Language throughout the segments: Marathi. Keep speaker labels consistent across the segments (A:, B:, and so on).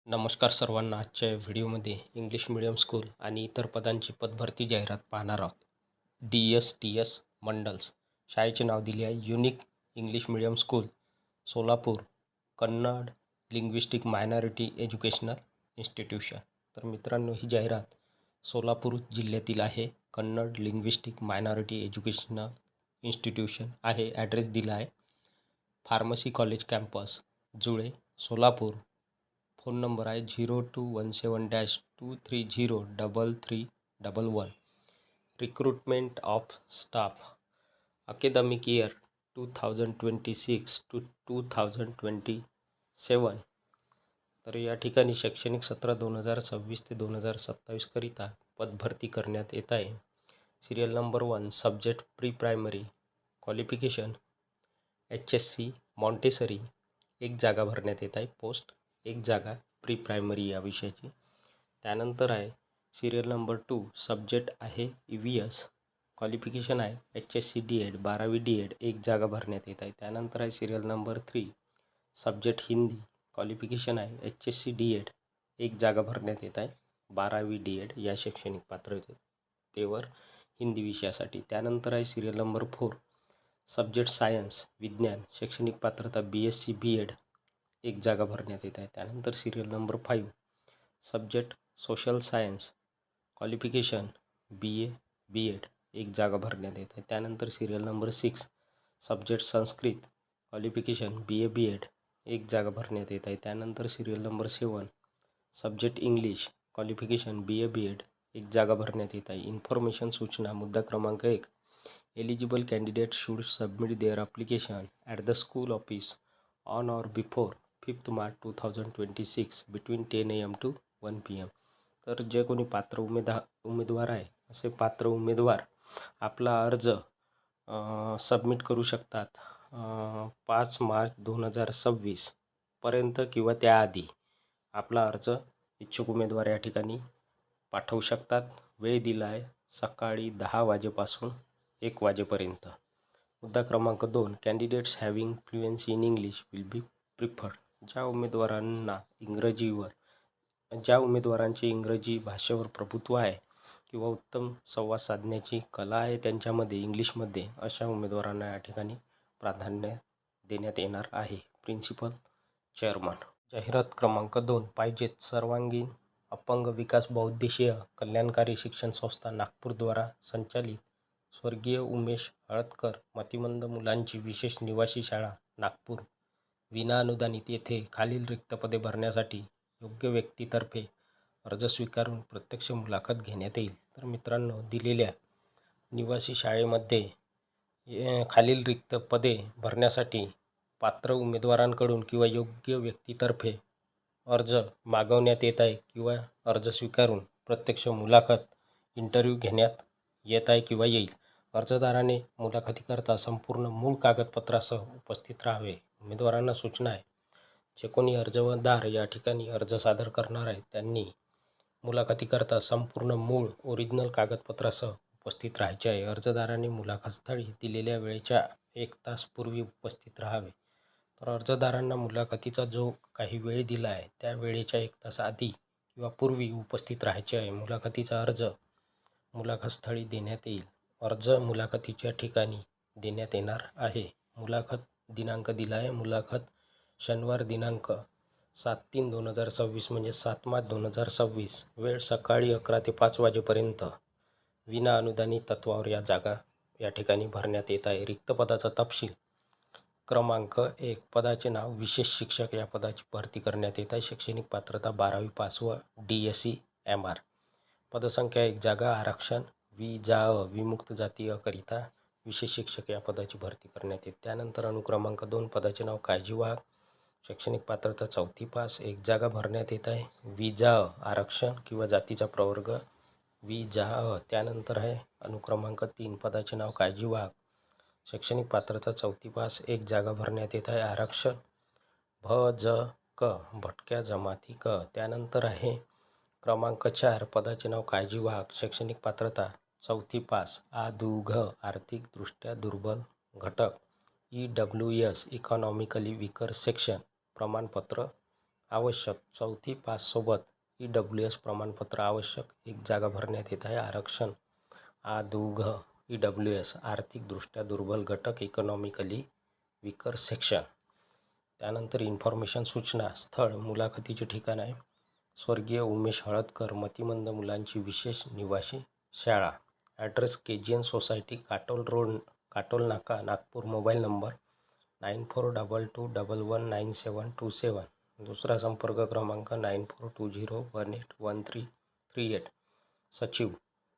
A: नमस्कार सर्वांना. आजच्या व्हिडिओमध्ये इंग्लिश मीडियम स्कूल आणि इतर पदांची पदभरती जाहिरात पाहणार आहोत. DSTS मंडल्स शाळेचे नाव दिले आहे unique English medium school Solapur Kannada linguistic minority educational institution. तर मित्रांनो, ही जाहिरात सोलापूर जिल्ह्यातील आहे. Kannada linguistic minority educational institution आहे. ॲड्रेस दिला आहे फार्मसी कॉलेज कॅम्पस जुळे सोलापूर. फोन नंबर आहे 0217-230-3311. Recruitment of staff academic year 2026 to 2027. तर या ठिकाणी शैक्षणिक सत्र 2026 ते 2027 करिता पदभरती करण्यात येत आहे. Serial number 1 subject pre primary. Qualification HSC Montessori. एक जागा भरण्यात येत आहे. पोस्ट एक जागा प्री प्रायमरी या विषयाची. त्यानंतर आहे सिरियल नंबर 2 सब्जेक्ट आहे EVS. क्वालिफिकेशन आहे HSC D.Ed 12वी D.Ed. एक जागा भरण्यात येत आहे. त्यानंतर आहे serial number 3 subject Hindi. Qualification आहे HSC D.Ed. एक जागा भरण्यात येत आहे 12वी D.Ed. या शैक्षणिक पात्रतेवर हिंदी विषयासाठी. त्यानंतर आहे सिरियल नंबर 4 सब्जेक्ट सायन्स विज्ञान. शैक्षणिक पात्रता BSc B.Ed. एक जागा भरण्यात येत आहे. त्यानंतर serial number 5 subject social science. Qualification BA B.Ed. एक जागा भरण्यात येत आहे. त्यानंतर serial number 6 subject Sanskrit. Qualification BA B.Ed. एक जागा भरण्यात येत आहे. त्यानंतर serial number 7 subject English. Qualification BA B.Ed. एक जागा भरण्यात येत आहे. इन्फॉर्मेशन सूचना मुद्दा क्रमांक 1 eligible candidate should submit their application at the school office on or before 5 March 2026 between 10 AM to 1 PM. तर जे कोणी पात्र उमेदवार आहे असे पात्र उमेदवार आपला अर्ज सबमिट करू शकतात 5 मार्च 2026 पर्यंत किंवा त्याआधी आपला अर्ज इच्छुक उमेदवार या ठिकाणी पाठवू शकतात. वेळ दिला आहे सकाळी 10 वाजेपासून 1 वाजेपर्यंत. मुद्दा क्रमांक 2 candidates having fluency in English will be preferred. ज्या उमेदवारांचे इंग्रजी भाषेवर प्रभुत्व आहे किंवा उत्तम संवाद साधण्याची कला आहे त्यांच्यामध्ये इंग्लिशमध्ये, अशा उमेदवारांना या ठिकाणी प्राधान्य देण्यात येणार आहे. Principal chairman. जाहिरात क्रमांक 2 पाहिजेत सर्वांगीण अपंग विकास बहुउद्देशीय कल्याणकारी शिक्षण संस्था नागपूरद्वारा संचालित स्वर्गीय उमेश हळदकर मतिमंद मुलांची विशेष निवासी शाळा नागपूर विनाअनुदानित येथे खालील रिक्त पदे भरण्यासाठी योग्य व्यक्तीतर्फे अर्ज स्वीकारून प्रत्यक्ष मुलाखत घेण्यात येईल. तर मित्रांनो, दिलेल्या निवासी शाळेमध्ये खालील रिक्त पदे भरण्यासाठी पात्र उमेदवारांकडून किंवा योग्य व्यक्तीतर्फे अर्ज मागवण्यात येत आहे किंवा अर्ज स्वीकारून प्रत्यक्ष मुलाखत इंटरव्ह्यू घेण्यात येत आहे किंवा येईल. अर्जदाराने मुलाखतीकरता संपूर्ण मूळ कागदपत्रासह उपस्थित राहावे. उमेदवारांना सूचना आहे, जे कोणी अर्जदार या ठिकाणी अर्ज सादर करणार आहेत त्यांनी मुलाखतीकरता संपूर्ण मूळ ओरिजिनल कागदपत्रासह उपस्थित राहायचे आहे. अर्जदारांनी मुलाखतस्थळी दिलेल्या वेळेच्या 1 तास पूर्वी उपस्थित राहावे. तर अर्जदारांना मुलाखतीचा जो काही वेळ दिला आहे त्या वेळेच्या 1 तास आधी किंवा पूर्वी उपस्थित राहायचे आहे. मुलाखतीचा अर्ज मुलाखतस्थळी देण्यात येईल. अर्ज मुलाखतीच्या ठिकाणी देण्यात येणार आहे. मुलाखत दिनांक दिला आहे. मुलाखत शनिवार दिनांक 7/3/2026 म्हणजे 7 मार्च 2026. वेळ सकाळी 11 ते 5 वाजेपर्यंत. विना अनुदानित तत्वावर या जागा या ठिकाणी भरण्यात येत आहे. रिक्त पदाचा तपशील क्रमांक 1 पदाचे नाव विशेष शिक्षक या पदाची भरती करण्यात येत आहे. शैक्षणिक पात्रता 12वी पास व DSc MR. पदसंख्या 1 जागा. आरक्षण विमुक्त जातीय करिता विशेष शिक्षक या पदाची भरती करण्यात येते. त्यानंतर अनुक्रमांक 2 पदाचे नाव काळजीवाहक. शैक्षणिक पात्रता 4थी पास. 1 जागा भरण्यात येत आहे. आरक्षण किंवा जातीचा प्रवर्ग त्यानंतर आहे अनुक्रमांक 3 पदाचे नाव काळजीवाहक. शैक्षणिक पात्रता 4थी पास. 1 जागा भरण्यात येत आहे. आरक्षण भटक्या जमाती क. त्यानंतर आहे क्रमांक 4 पदाचे नाव काळजीवाहक. शैक्षणिक पात्रता 4थी पास. आर्थिक दृष्ट्या दुर्बल घटक EWS इकॉनॉमिकली वीकर सेक्शन. प्रमाणपत्र आवश्यक 4थी पाससोबत EWS प्रमाणपत्र आवश्यक. 1 जागा भरण्यात येत आहे. आरक्षण आ-2 घ EWS आर्थिकदृष्ट्या दुर्बल घटक इकॉनॉमिकली विकर सेक्शन. त्यानंतर इन्फॉर्मेशन सूचना. स्थळ मुलाखतीचे ठिकाण आहे स्वर्गीय उमेश हळदकर मतिमंद मुलांची विशेष निवासी शाळा. Address KGN society Katol road Katol नाका नागपूर. Mobile number 9422119727. दुसरा संपर्क क्रमांक 9420181338. सचिव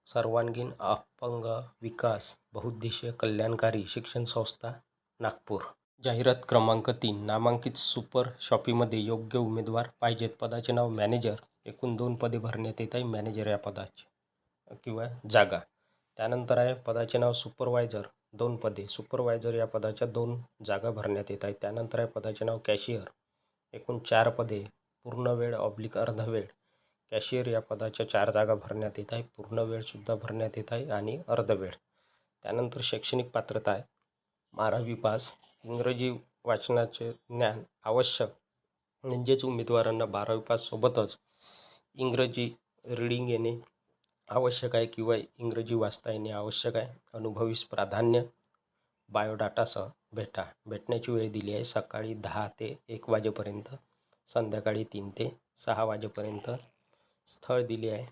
A: सर्वांगीण अपंग विकास बहुउद्देशीय कल्याणकारी शिक्षण संस्था नागपूर. जाहिरात क्रमांक 3. नामांकित सुपर शॉपीमध्ये योग्य उमेदवार पाहिजेत. पदाचे नाव मॅनेजर. एकूण 2 पदे भरण्यात येत आहे. मॅनेजर या पदाचे किंवा जागा. त्यानंतर आहे पदाचे नाव सुपरवायझर. 2 पदे. सुपरवायझर या पदाच्या 2 जागा भरण्यात येत आहेत. त्यानंतर आहे पदाचे नाव कॅशियर. एकूण 4 पदे. पूर्णवेळ अर्धवेळ. कॅशियर या पदाच्या 4 जागा भरण्यात येत आहे. पूर्णवेळसुद्धा भरण्यात येत आहे आणि अर्धवेळ. त्यानंतर शैक्षणिक पात्रता आहे 12वी पास. इंग्रजी वाचनाचे ज्ञान आवश्यक. म्हणजेच उमेदवारांना 12वी पास सोबतच इंग्रजी रीडिंग येणे आवश्यक आहे किंवा इंग्रजी वाचता येणे आवश्यक आहे. अनुभवीस प्राधान्य. बायोडाटासह भेटण्याची वेळ दिली आहे सकाळी 10 ते 1 वाजेपर्यंत, संध्याकाळी 3 ते 6 वाजेपर्यंत. स्थळ दिले आहे.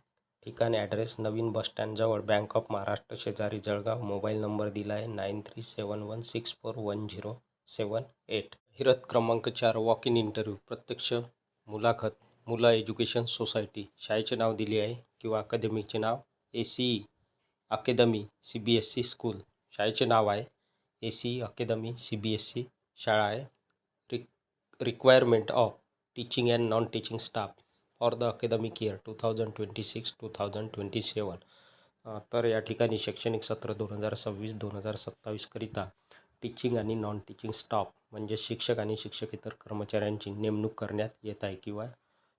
A: ठिकाण ॲड्रेस नवीन बसस्टँडजवळ बँक ऑफ महाराष्ट्र शेजारी जळगाव. मोबाईल नंबर दिला आहे 9371164107. जाहिरात क्रमांक 4. Walk in interview. प्रत्यक्ष मुलाखत. मुला एज्युकेशन सोसायटी. शाळेचे नाव दिले आहे किंवा अकादमीचे नाव ACE अकॅदमी CBSE स्कूल. शाळेचे नाव आहे ACE अकॅदमी CBSE शाळा आहे. Requirement of teaching and non teaching staff for the academic year 2026-2027. तर या ठिकाणी शैक्षणिक सत्र 2026-2027 करिता टीचिंग आणि नॉन टीचिंग स्टाफ म्हणजे शिक्षक आणि शिक्षकेतर कर्मचाऱ्यांची नेमणूक करण्यात येत आहे किंवा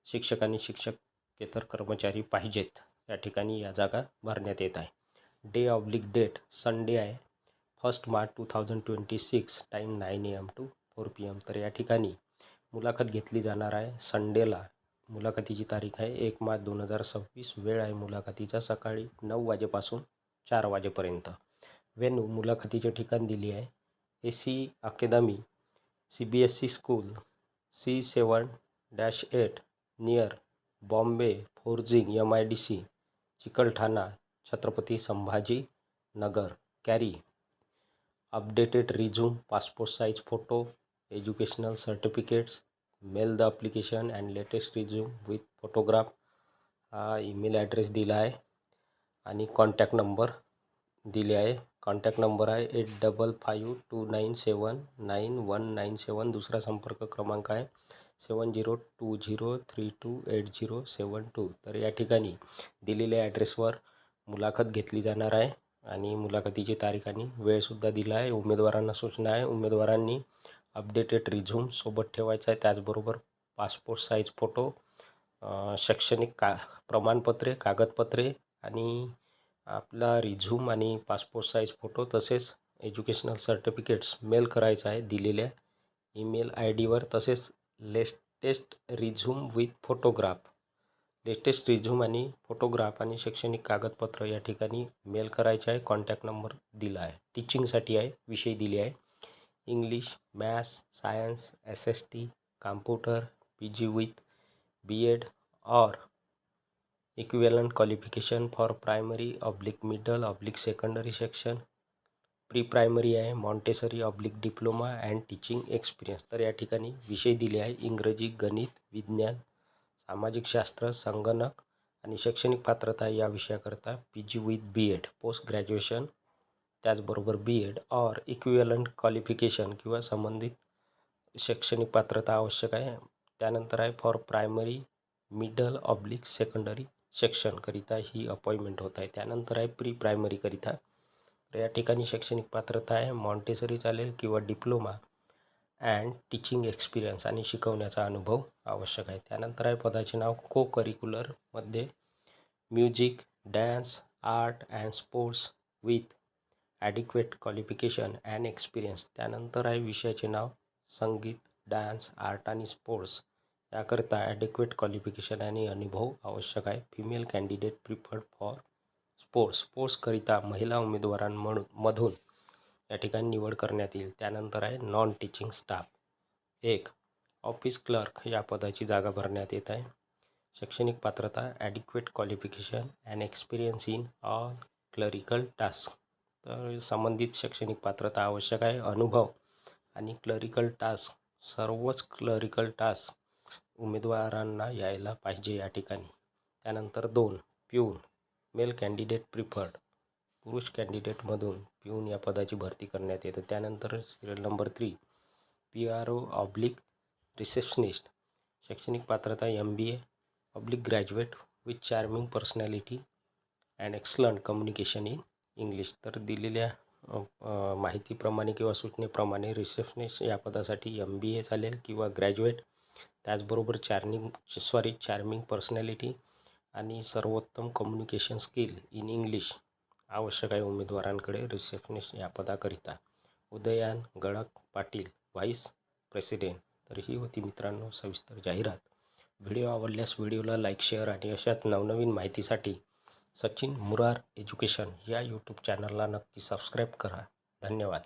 A: शिक्षक आणि शिक्षकेतर कर्मचारी पाहिजेत. या ठिकाणी या जागा भरण्यात येत आहे. डेट संडे आहे 1 March 2026. Time 9 AM to 4 PM. तर या ठिकाणी मुलाखत घेतली जाणार आहे संडेला. मुलाखतीची तारीख आहे 1 मार्च 2026. वेळ आहे मुलाखतीचा सकाळी 9 वाजेपासून 4 वाजेपर्यंत. वेन्यू मुलाखतीचे ठिकाण दिली आहे ACE academy CBSE school C7-8 near Bombay forging MIDC Chikalthana Chhatrapati Sambhaji Nagar. Carry updated resume, passport size photo, educational certificates. Mail the application and latest resume with photograph. हा ईमेल ॲड्रेस दिला आहे आणि कॉन्टॅक्ट नंबर दिले आहे. कॉन्टॅक्ट नंबर आहे 8552979197. दुसरा संपर्क क्रमांक आहे 7020328072. तर या ठिकाणी दिलेल्या ॲड्रेसवर मुलाखत घेतली जाणार आहे आणि मुलाखतीची तारीख आणि वेळसुद्धा दिला आहे. उमेदवारांना सूचना आहे उमेदवारांनी अपडेटेड रिझ्यूम सोबत ठेवायचा आहे. त्याचबरोबर पासपोर्ट साईज फोटो, शैक्षणिक प्रमाणपत्रे, कागदपत्रे आणि आपला रिझ्यूम आणि पासपोर्ट साईज फोटो तसेच एज्युकेशनल सर्टिफिकेट्स मेल करायचं आहे दिलेल्या ईमेल IDवर. तसेच latest resume with photograph. Latest resume आणि फोटोग्राफ आणि शैक्षणिक कागदपत्र या ठिकाणी मेल करायचे आहे. कॉन्टॅक्ट नंबर दिला आहे. टीचिंगसाठी आहे विषय दिले आहे English, maths, science, SST, computer, PG with BEd और equivalent qualification for primary middle secondary section. Pre primary आहे Montessori diploma and teaching experience. तर या ठिकाणी विषय दिले आहे इंग्रजी, गणित, विज्ञान, सामाजिक शास्त्र, संगणक आणि शैक्षणिक पात्रता या विषयाकरता PG with BEd post graduation. त्याचबरोबर BEd और इक्विवलेंट क्वालिफिकेशन किंवा संबंधित शैक्षणिक पात्रता आवश्यक आहे. त्यानंतर आहे फॉर प्रायमरी/मिडल/सेकंडरी सेक्शनकरिता ही अपॉइंटमेंट होत आहे. त्यानंतर आहे प्री प्रायमरीकरिता. तर या ठिकाणी शैक्षणिक पात्रता आहे मॉन्टेसरी चालेल किंवा डिप्लोमा अँड टीचिंग एक्सपिरियन्स आणि शिकवण्याचा अनुभव आवश्यक आहे. त्यानंतर आहे पदाचे नाव को करिक्युलरमध्ये music, dance, art and sports with adequate qualification and experience. त्यानंतर आहे विषयाचे नाव संगीत, डान्स, आर्ट आणि स्पोर्ट्स याकरिता ॲडिक्वेट क्वालिफिकेशन आणि अनुभव आवश्यक आहे. फिमेल कॅन्डिडेट प्रिफर्ड फॉर स्पोर्ट्सकरिता महिला उमेदवारांमधून या ठिकाणी निवड करण्यात येईल. त्यानंतर आहे non teaching staff. 1. Office clerk या पदाची जागा भरण्यात येत आहे. शैक्षणिक पात्रता adequate qualification and experience in all clerical task. तर संबंधित शैक्षणिक पात्रता आवश्यक आहे. अनुभव आणि क्लरिकल टास्क सर्वच क्लरिकल टास्क उमेदवारांना यायला पाहिजे या ठिकाणी. त्यानंतर 2. Peon mail candidate preferred. पुरुष कॅन्डिडेटमधून प्यून या पदाची भरती करण्यात येते. त्यानंतर सिरियल नंबर 3 PRO/ रिसेप्शनिस्ट. शैक्षणिक पात्रता MBA/ graduate with charming personality and excellent communication in English. तर दिलेल्या माहितीप्रमाणे किंवा सूचनेप्रमाणे रिसेप्शनिस्ट या पदासाठी MBA चालेल किंवा ग्रॅज्युएट. त्याचबरोबर चार्मिंग पर्सनॅलिटी आणि सर्वोत्तम कम्युनिकेशन स्किल इन इंग्लिश आवश्यक आहे उमेदवारांकडे रिसेप्शनिस्ट या पदाकरिता. Udayan Gadak Patil, vice president. तर ही होती मित्रांनो सविस्तर जाहिरात. व्हिडिओ आवडल्यास व्हिडिओला लाईक, शेअर आणि अशाच नवनवीन माहितीसाठी सचिन मुरार एज्युकेशन या यूट्यूब चॅनलला नक्की सबस्क्राईब करा. धन्यवाद.